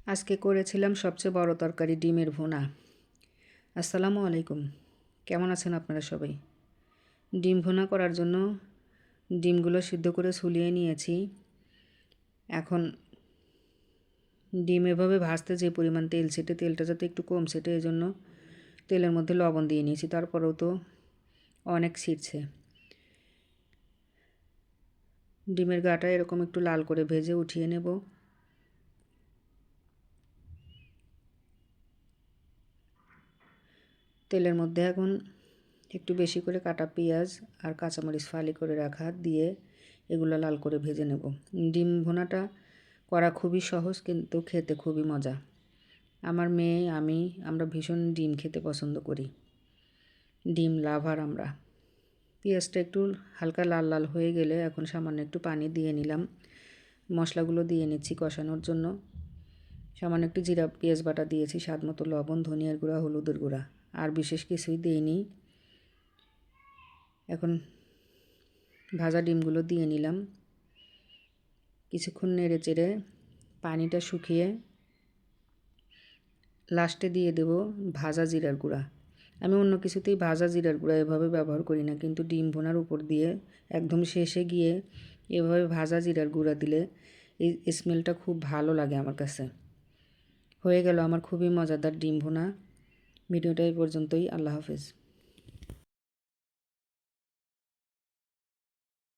আজকে করেছিলাম সবচেয়ে বড় তরকারি ডিমের ভুনা। আসসালামু আলাইকুম, কেমন আছেন আপনারা সবাই? ডিম ভুনা করার জন্য ডিমগুলো সিদ্ধ করে ছুলিয়ে নিয়েছি। এখন ডিম এভাবে ভাজতে যে পরিমাণ তেল ছেটে, তেলটা যাতে একটু কম ছেটে, এই জন্য তেলের মধ্যে লবণ দিয়ে নিয়েছি। তারপরেও তো অনেক ছিটছে। ডিমের গাটা এরকম একটু লাল করে ভেজে উঠিয়ে নেব। তেলের মধ্যে এখন একটু বেশি করে কাটা পেঁয়াজ আর কাঁচামরিচ ফালি করে রাখা দিয়ে এগুলো লাল করে ভেজে নেব। ডিম ভুনাটা করা খুবই সহজ, কিন্তু খেতে খুবই মজা। আমার মেয়ে আমরা ভীষণ ডিম খেতে পছন্দ করি, ডিম লাভার আমরা। পেঁয়াজটা একটু হালকা লাল লাল হয়ে গেলে এখন সামান্য একটু পানি দিয়ে নিলাম। মশলাগুলো দিয়ে নিচ্ছি কষানোর জন্য। সামান্য একটু জিরা পেঁয়াজ বাটা দিয়েছি, স্বাদ মতো লবণ, ধনিয়ার গুঁড়া, হলুদের গুঁড়া, আর বিশেষ কিছুই দিইনি। এখন ভাজা ডিমগুলো দিয়ে নিলাম। কিছুক্ষণ নেড়ে চেড়ে পানিটা শুকিয়ে লাস্টে দিয়ে দেব ভাজা জিরার গুঁড়া। আমি অন্য কিছুতেই ভাজা জিরার গুঁড়া এভাবে ব্যবহার করি না, কিন্তু ডিম ভুনার উপর দিয়ে একদম শেষে গিয়ে এভাবে ভাজা জিরার গুঁড়া দিলে এই স্মেলটা খুব ভালো লাগে আমার কাছে। হয়ে গেল আমার খুবই মজাদার ডিম ভুনা। ভিডিওটা এই পর্যন্তই। আল্লাহ হাফেজ।